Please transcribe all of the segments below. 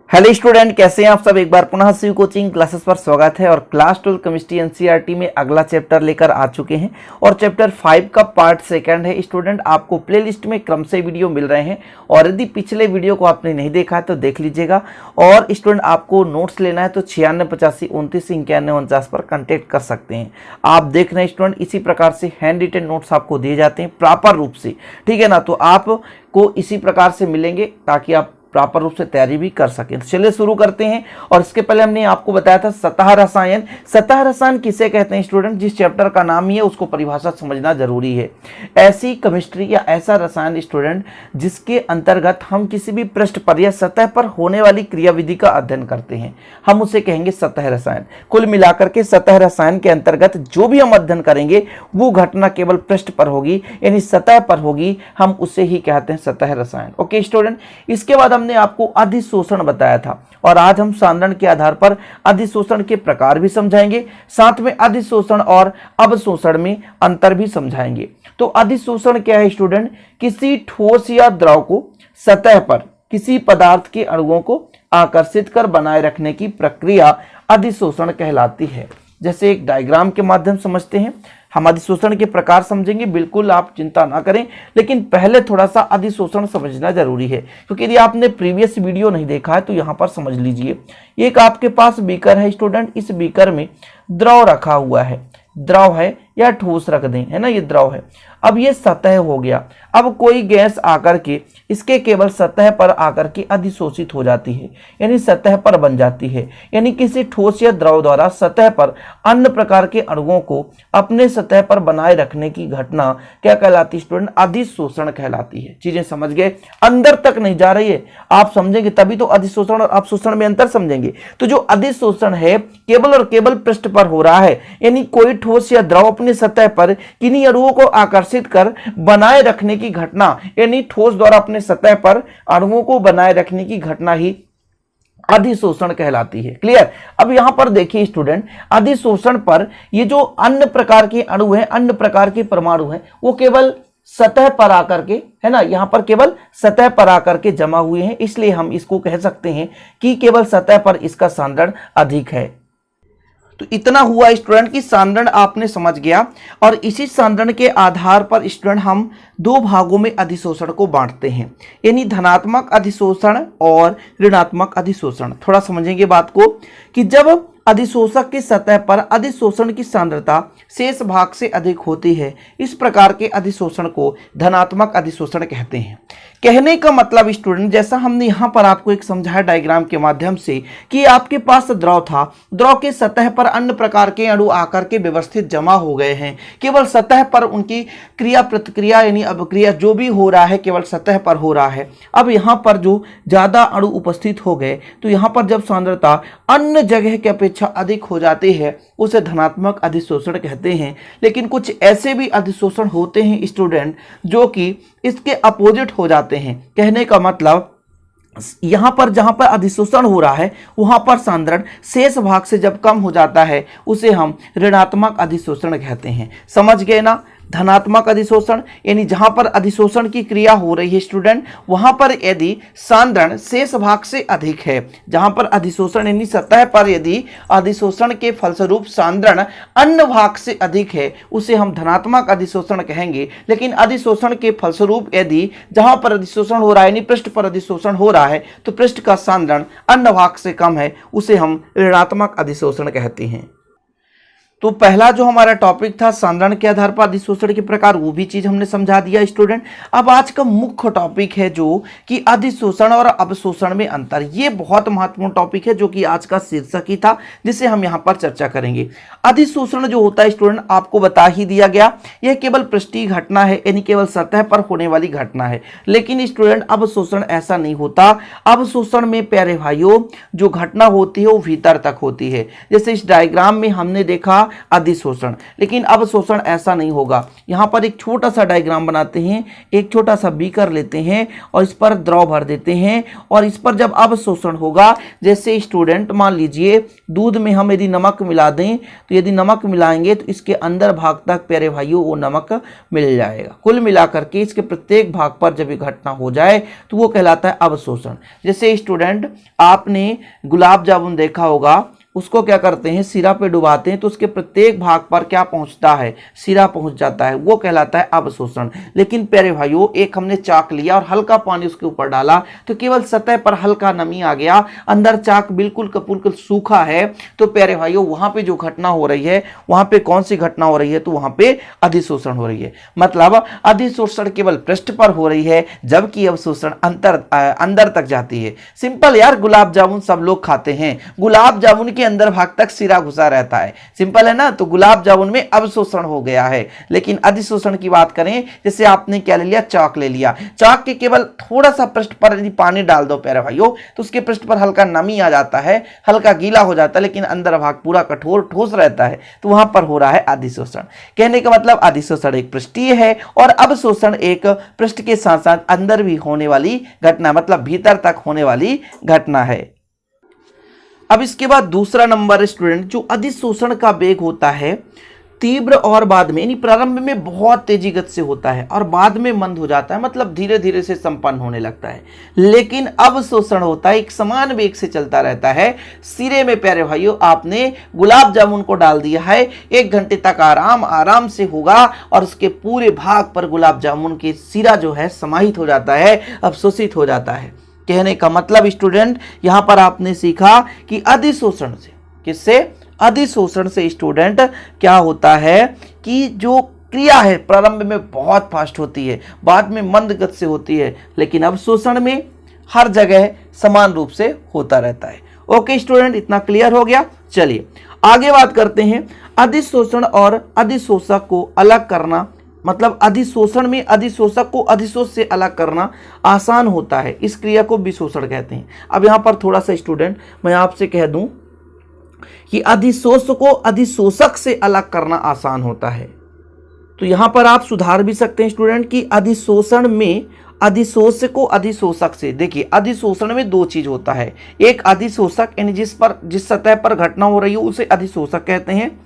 Hello student, कैसे हैं आप सब। एक बार पुनः शिव कोचिंग क्लासेस पर स्वागत है। और क्लास 12 केमिस्ट्री एनसीईआरटी में अगला चैप्टर लेकर आ चुके हैं और चैप्टर 5 का पार्ट सेकंड है। स्टूडेंट आपको प्लेलिस्ट में क्रम से वीडियो मिल रहे हैं और यदि पिछले वीडियो को आपने नहीं देखा है तो देख लीजिएगा। और स्टूडेंट आपको नोट्स लेना है तो 9685299149 पर कॉन्टेक्ट कर सकते हैं। आप देख रहे हैं स्टूडेंट, इसी प्रकार से हैंड रिटन नोट्स आपको दिए जाते हैं प्रॉपर रूप से, ठीक है ना। तो आपको इसी प्रकार से मिलेंगे ताकि आप प्रॉपर रूप से तैयारी भी कर सकें। तो चलिए शुरू करते हैं। और इसके पहले हमने आपको बताया था सतह रसायन। सतह रसायन किसे कहते हैं स्टूडेंट? जिस चैप्टर का नाम ही है उसको परिभाषा समझना जरूरी है। ऐसी केमिस्ट्री या ऐसा रसायन स्टूडेंट जिसके अंतर्गत हम किसी भी पृष्ठ पर या सतह पर होने वाली क्रियाविधि का अध्ययन करते हैं, हम उसे कहेंगे सतह रसायन। कुल मिलाकर के सतह रसायन के अंतर्गत जो भी हम अध्ययन करेंगे वो घटना केवल पृष्ठ पर होगी, यानी सतह पर होगी, हम उसे ही कहते हैं सतह रसायन। ओके स्टूडेंट, इसके बाद हमने आपको अधिशोषण बताया था और आज हम सांद्रण के आधार पर अधिशोषण के प्रकार भी समझाएंगे, साथ में अधिशोषण और अवशोषण में अंतर भी समझाएंगे। तो अधिशोषण क्या है स्टूडेंट? किसी ठोस या द्रव को सतह पर किसी पदार्थ के अणुओं को आकर्षित कर बनाए रखने की प्रक्रिया अधिशोषण कहलाती है। जैसे एक डायग्राम के माध्यम समझते हैं, हम अधिशोषण के प्रकार समझेंगे, बिल्कुल आप चिंता ना करें। लेकिन पहले थोड़ा सा अधिशोषण समझना जरूरी है, क्योंकि यदि आपने प्रीवियस वीडियो नहीं देखा है तो यहाँ पर समझ लीजिए। एक आपके पास बीकर है स्टूडेंट, इस बीकर में द्रव रखा हुआ है, द्रव है या ठोस रख दें, है ना, ये द्रव है। अब ये सतह हो गया। अब कोई गैस आकर के इसके केवल सतह पर आकर के अधिशोषित हो जाती है, यानी सतह पर बन जाती है। यानी किसी ठोस या द्रव द्वारा सतह पर अन्य प्रकार के अणुओं को अपने सतह पर बनाए रखने की घटना क्या कहलाती है स्टूडेंट? अधिशोषण कहलाती है। चीजें समझ गए? अंदर तक नहीं जा रही है, आप समझेंगे तभी तो अधिशोषण और अवशोषण में अंतर समझेंगे। तो जो अधिशोषण है केवल और केवल पृष्ठ पर हो रहा है, यानी कोई ठोस या द्रव अपनी सतह पर किन्हीं अणुओं को आकर्षित कर बनाए रखने की घटना, यानी ठोस द्वारा अपने सतह पर अणुओं को बनाए रखने की घटना ही अधिशोषण कहलाती है। क्लियर? अब यहां पर देखिए स्टूडेंट, अधिशोषण पर ये जो अन्य प्रकार के अणु हैं, अन्य प्रकार के परमाणु हैं, वो केवल सतह पर आकर के, है ना, यहां पर केवल सतह पर आकर के जमा हुए हैं, इसलिए हम इसको कह सकते हैं कि केवल सतह पर इसका सांद्रण अधिक है। तो इतना हुआ स्टूडेंट कि सांद्रण आपने समझ गया। और इसी सांद्रण के आधार पर स्टूडेंट हम दो भागों में अधिशोषण को बांटते हैं, यानी धनात्मक अधिशोषण और ऋणात्मक अधिशोषण। थोड़ा समझेंगे बात को कि जब अधिशोषक की सतह पर अधिशोषण की सांद्रता शेष भाग से अधिक होती है, इस प्रकार के अधिशोषण को धनात्मक अधिशोषण कहते हैं। कहने का मतलब स्टूडेंट, जैसा हमने यहाँ पर आपको एक समझाया डायग्राम के माध्यम से कि आपके पास द्रव था, द्रव के सतह पर अन्य प्रकार के अणु आकर के व्यवस्थित जमा हो गए हैं, केवल सतह पर उनकी क्रिया प्रतिक्रिया यानी अभिक्रिया जो भी हो रहा है केवल सतह पर हो रहा है। अब यहाँ पर जो ज्यादा अणु उपस्थित हो गए तो यहाँ पर जब सांद्रता अन्य जगह के अपेक्षा अधिक हो जाती है उसे धनात्मक अधिशोषण कहते हैं। लेकिन कुछ ऐसे भी अधिशोषण होते हैं स्टूडेंट जो कि इसके अपोजिट हो जाते हैं। कहने का मतलब यहां पर जहां पर अधिशोषण हो रहा है वहां पर सांद्रण शेष भाग से जब कम हो जाता है उसे हम ऋणात्मक अधिशोषण कहते हैं। समझ गए ना? धनात्मक अधिशोषण यानी जहां पर अधिशोषण की क्रिया हो रही है स्टूडेंट, वहां पर यदि सांद्रण शेष भाग से अधिक है, जहां पर अधिशोषण यानी सतह पर यदि अधिशोषण के फलस्वरूप सांद्रण अन्य भाग से अधिक है उसे हम धनात्मक अधिशोषण कहेंगे। लेकिन अधिशोषण के फलस्वरूप यदि जहां पर अधिशोषण हो रहा है यानी पृष्ठ पर अधिशोषण हो रहा है तो पृष्ठ का सांद्रण अन्य भाग से कम है, उसे हम ऋणात्मक अधिशोषण कहते हैं। तो पहला जो हमारा टॉपिक था सांद्रण के आधार पर अधिशोषण के प्रकार, वो भी चीज हमने समझा दिया स्टूडेंट। अब आज का मुख्य टॉपिक है जो कि अधिशोषण और अवशोषण में अंतर। ये बहुत महत्वपूर्ण टॉपिक है जो कि आज का शीर्षक ही था, जिसे हम यहाँ पर चर्चा करेंगे। अधिशोषण जो होता है स्टूडेंट आपको बता ही दिया गया, यह केवल पृष्ठीय घटना है, यानी केवल सतह पर होने वाली घटना है। लेकिन स्टूडेंट अवशोषण ऐसा नहीं होता। अवशोषण में प्यारे भाइयों जो घटना होती है वो भीतर तक होती है। जैसे इस डायग्राम में हमने देखा होगा अधिशोषण। लेकिन अवशोषण ऐसा नहीं होगा। यहाँ पर एक छोटा सा डायग्राम बनाते हैं, एक छोटा सा बीकर लेते हैं और इस पर द्रव भर देते हैं और इस पर जब अवशोषण होगा, जैसे स्टूडेंट मान लीजिए दूध में हम यदि नमक मिला दें, तो यदि नमक मिलाएंगे तो इसके अंदर भाग तक प्यारे भाइयों वो नमक मिल जाएगा। कुल मिलाकर के इसके प्रत्येक भाग पर जब ये घटना हो जाए तो वो कहलाता है अवशोषण। जैसे स्टूडेंट आपने गुलाब जामुन देखा होगा, उसको क्या करते हैं, सिरा पे डुबाते हैं तो उसके प्रत्येक भाग पर क्या पहुंचता है, सिरा पहुंच जाता है, वो कहलाता है अवशोषण। लेकिन प्यारे भाइयों एक हमने चाक लिया और हल्का पानी उसके ऊपर डाला तो केवल सतह पर हल्का नमी आ गया, अंदर चाक बिल्कुल बिल्कुल सूखा है, तो प्यारे भाइयों वहां पे जो घटना हो रही है, वहां पे कौन सी घटना हो रही है, तो वहां पे अधिशोषण हो रही है। मतलब अधिशोषण केवल पृष्ठ पर हो रही है, जबकि अवशोषण अंदर तक जाती है। सिंपल यार, गुलाब जामुन सब लोग खाते हैं, गुलाब जामुन के अंदर भाग तक सिरा घुसा रहता है, सिंपल है ना। तो गुलाब जामुन में अवशोषण हो गया है। लेकिन अधिशोषण की बात करें, जैसे आपने क्या ले लिया, चाक ले लिया, चाक के केवल थोड़ा सा पृष्ठ पर यदि पानी डाल दो प्यारे भाइयों, तो उसके पृष्ठ पर हल्का नमी आ जाता है, हल्का गीला हो जाता है, लेकिन अंदर भाग पूरा कठोर ठोस रहता है, तो वहां पर हो रहा है अधिशोषण। कहने का मतलब अधिशोषण एक पृष्ठीय है और अवशोषण एक पृष्ठ के साथ साथ अंदर भी होने वाली घटना, मतलब भीतर तक होने वाली घटना है। अब इसके बाद दूसरा नंबर स्टूडेंट, जो अधिशोषण का वेग होता है तीव्र और बाद में, यानी प्रारंभ में बहुत तेजी गति से होता है और बाद में मंद हो जाता है, मतलब धीरे धीरे से संपन्न होने लगता है। लेकिन अवशोषण होता है एक समान वेग से चलता रहता है। सिरे में प्यारे भाइयों आपने गुलाब जामुन को डाल दिया है, 1 घंटे तक आराम से होगा और उसके पूरे भाग पर गुलाब जामुन के सिरा जो है समाहित हो जाता है, अवशोषित हो जाता है। कहने का मतलब स्टूडेंट यहां पर आपने सीखा कि अधिशोषण से, किससे, अधिशोषण से स्टूडेंट क्या होता है कि जो क्रिया है प्रारंभ में बहुत फास्ट होती है, बाद में मंद गति से होती है, लेकिन अवशोषण में हर जगह समान रूप से होता रहता है। ओके स्टूडेंट, इतना क्लियर हो गया। चलिए आगे बात करते हैं। अधिशोषण और अधिशोषक को अलग करना, मतलब अधिशोषण में अधिशोषक को अधिशोष से अलग करना आसान होता है, इस क्रिया को विशोषण कहते हैं। अब यहां पर थोड़ा सा स्टूडेंट मैं आपसे कह दूं कि अधिशोष को अधिशोषक से अलग करना आसान होता है, तो यहां पर आप सुधार भी सकते हैं स्टूडेंट कि अधिशोषण में अधिशोष को अधिशोषक से, देखिए अधिशोषण में 2 चीज होता है, एक अधिशोषक यानी जिस सतह पर घटना हो रही है उसे अधिशोषक कहते हैं,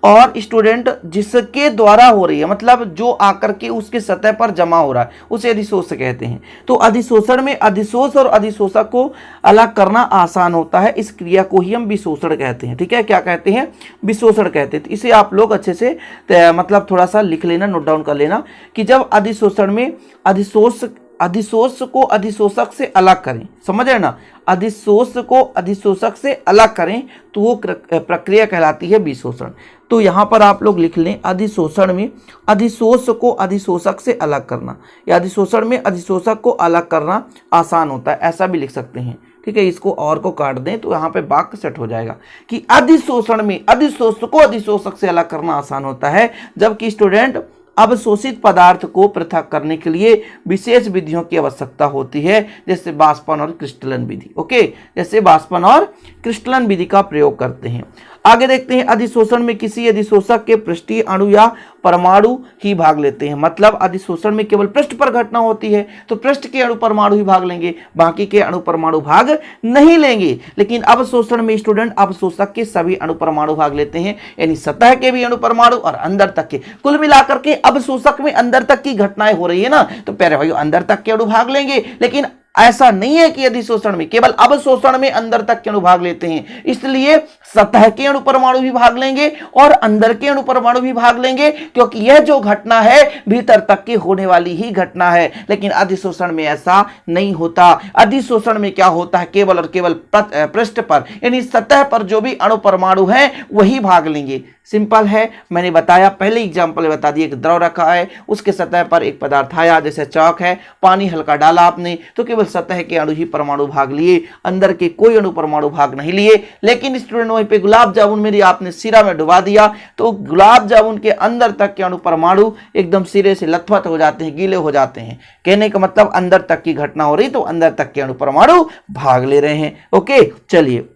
और स्टूडेंट जिसके द्वारा हो रही है, मतलब जो आकर के उसके सतह पर जमा हो रहा है, उसे अधिशोष कहते हैं। तो अधिशोषण में अधिशोष और अधिशोषक को अलग करना आसान होता है, इस क्रिया को ही हम विशोषण कहते हैं। ठीक है, क्या कहते हैं, विशोषण कहते हैं। तो इसे आप लोग अच्छे से मतलब थोड़ा सा लिख लेना, नोट डाउन कर लेना कि जब अधिशोषण में अधिशोष को अधिशोषक से अलग करें, समझ रहे ना, अधिशोष को अधिशोषक से अलग करें तो वो प्रक्रिया कहलाती है विशोषण। तो यहां पर आप लोग लिख लें, अधिशोषण में अधिशोष को अधिशोषक से अलग करना, या अधिशोषण में अधिशोषक को अलग करना आसान होता है, ऐसा भी लिख सकते हैं। ठीक है, इसको और को काट दें तो यहाँ पे वाक्य सेट हो जाएगा कि अधिशोषण में अधिशोष को अधिशोषक से अलग करना आसान होता है, जबकि स्टूडेंट अवशोषित पदार्थ को पृथक करने के लिए विशेष विधियों की आवश्यकता होती है, जैसे बाष्पन और क्रिस्टलन विधि। ओके, जैसे बाष्पन और क्रिस्टलन विधि का प्रयोग करते हैं। आगे देखते हैं, अधिशोषण में किसी अधिशोषक के पृष्ठीय अणु या परमाणु ही भाग लेते हैं, मतलब अधिशोषण में केवल पृष्ठ पर घटना होती है तो पृष्ठ के अणु परमाणु ही भाग लेंगे, बाकी के अणु परमाणु भाग नहीं लेंगे। लेकिन अवशोषण में स्टूडेंट अवशोषक के सभी अणु परमाणु भाग लेते हैं, यानी सतह के भी अणु परमाणु और अंदर तक के, कुल मिलाकर के अवशोषक में अंदर तक की घटनाएं हो रही है ना, तो प्यारे भाइयों अंदर तक के अणु भाग लेंगे। लेकिन ऐसा नहीं है कि अधिशोषण में, केवल अवशोषण में अंदर तक के अणु भाग लेते हैं, इसलिए सतह के अणु परमाणु भी भाग लेंगे और अंदर के अणु परमाणु भी भाग लेंगे, क्योंकि यह जो घटना है भीतर तक की होने वाली ही घटना है। लेकिन अधिशोषण में ऐसा नहीं होता। अधिशोषण में क्या होता है, केवल और केवल पृष्ठ पर यानी सतह पर जो भी अणु परमाणु हैं वही भाग लेंगे। सिंपल है, मैंने बताया, पहले एग्जाम्पल बता दिया, एक द्रव रखा है, उसके सतह पर एक पदार्थ आया, जैसे चाक है, पानी हल्का डाला आपने तो केवल सतह के अणु ही परमाणु भाग लिए, अंदर के कोई अणु परमाणु भाग नहीं लिए। लेकिन स्टूडेंट वहीं पे गुलाब जामुन में आपने सिरा में डुबा दिया तो गुलाब जामुन के अंदर तक के अणु परमाणु एकदम सिरे से लथपथ हो जाते हैं, गीले हो जाते हैं। कहने का मतलब अंदर तक की घटना हो रही तो अंदर तक के अणु परमाणु भाग ले रहे हैं। ओके, चलिए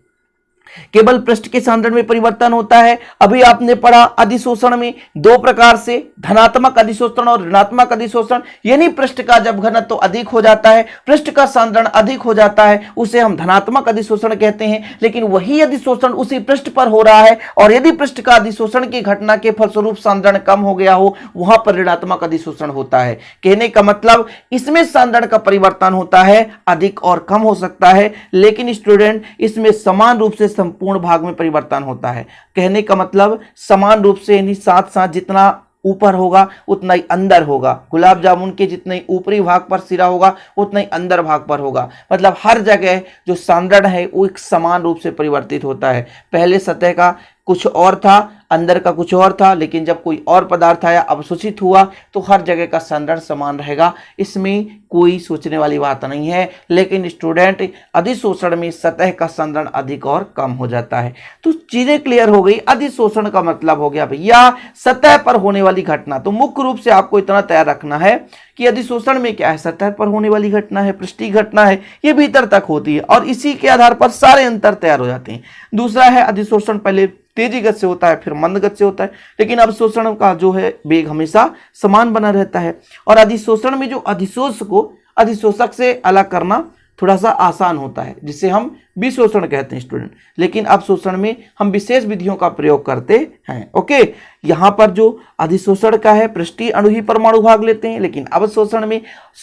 केवल पृष्ठ के सांद्रण में परिवर्तन होता है। अभी आपने पढ़ा अधिशोषण में दो प्रकार से, धनात्मक अधिशोषण और ऋणात्मक अधिशोषण, यानी पृष्ठ का जब घनत्व तो अधिक हो जाता है, पृष्ठ का सांद्रण अधिक हो जाता है, उसे हम धनात्मक अधिशोषण कहते हैं। लेकिन वही अधिशोषण उसी पृष्ठ पर हो रहा है और यदि पृष्ठ का अधिशोषण की घटना के फलस्वरूप सांद्रण कम हो गया हो, वहां पर ऋणात्मक अधिशोषण होता है। कहने का मतलब इसमें सांद्रण का परिवर्तन होता है, अधिक और कम हो सकता है, लेकिन स्टूडेंट इसमें समान रूप से संपूर्ण भाग में परिवर्तन होता है। कहने का मतलब समान रूप से, यानी साथ साथ जितना ऊपर होगा उतना ही अंदर होगा। गुलाब जामुन के जितने ऊपरी भाग पर सिरा होगा उतना ही अंदर भाग पर होगा। मतलब हर जगह जो सांद्रण है वो एक समान रूप से परिवर्तित होता है। पहले सतह का कुछ और था, अंदर का कुछ और था, लेकिन जब कोई और पदार्थ आया, अवशोषित हुआ, तो हर जगह का सांद्रण समान रहेगा। इसमें कोई सोचने वाली बात नहीं है। लेकिन स्टूडेंट अधिशोषण में सतह का सांद्रण अधिक और कम हो जाता है। तो चीजें क्लियर हो गई। अधिशोषण का मतलब हो गया भैया सतह पर होने वाली घटना। तो मुख्य रूप से आपको इतना तैयार रखना है कि अधिशोषण में क्या है, सतह पर होने वाली घटना है, पृष्ठीय घटना है, ये भीतर तक होती है और इसी के आधार पर सारे अंतर तैयार हो जाते हैं। दूसरा है अधिशोषण पहले तेजी गति से होता है, फिर मंद गति से होता है, लेकिन अवशोषण का जो है वेग हमेशा समान बना रहता है। और अधिशोषण में जो अधिशोष को अधिशोषक से अलग करना थोड़ा सा आसान होता है, जिसे हम विशोषण कहते हैं स्टूडेंट। लेकिन अवशोषण में हम विशेष विधियों का प्रयोग करते हैं। ओके, यहाँ पर जो अधिशोषण का है पृष्ठीय अणु ही परमाणु भाग लेते हैं, लेकिन अवशोषण में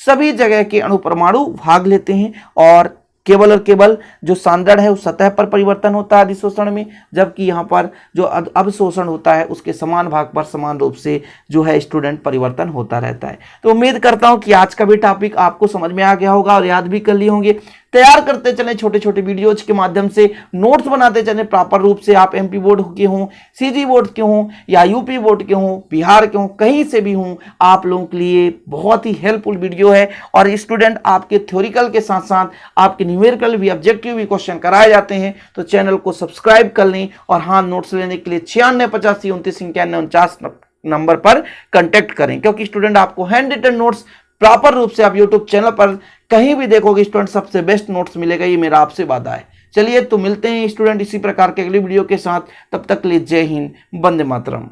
सभी जगह के अणु परमाणु भाग लेते हैं और केवल और केवल जो सांद्रण है उस सतह पर परिवर्तन होता है अधिशोषण में, जबकि यहाँ पर जो अवशोषण होता है उसके समान भाग पर समान रूप से जो है स्टूडेंट परिवर्तन होता रहता है। तो उम्मीद करता हूँ कि आज का भी टॉपिक आपको समझ में आ गया होगा और याद भी कर लिए होंगे। तैयार करते चलें छोटे छोटे वीडियोज के माध्यम से, नोट्स बनाते चलें प्रॉपर रूप से। आप एमपी बोर्ड के हों, सीजी बोर्ड के हों या यूपी बोर्ड के हों, बिहार के हों, कहीं से भी हों, आप लोगों के लिए बहुत ही हेल्पफुल वीडियो है। और स्टूडेंट आपके थ्योरिकल के साथ साथ आपके न्यूमेरिकल भी, ऑब्जेक्टिव भी क्वेश्चन कराए जाते हैं। तो चैनल को सब्सक्राइब कर लें और हाँ, नोट्स लेने के लिए 9685293949 नंबर पर कंटेक्ट करें, क्योंकि स्टूडेंट आपको हैंड रिटन नोट्स प्रॉपर रूप से आप यूट्यूब चैनल पर कहीं भी देखोगे स्टूडेंट सबसे बेस्ट नोट्स मिलेगा, ये मेरा आपसे वादा है। चलिए तो मिलते हैं स्टूडेंट इसी प्रकार के अगली वीडियो के साथ। तब तक के लिए जय हिंद, वंदे मातरम।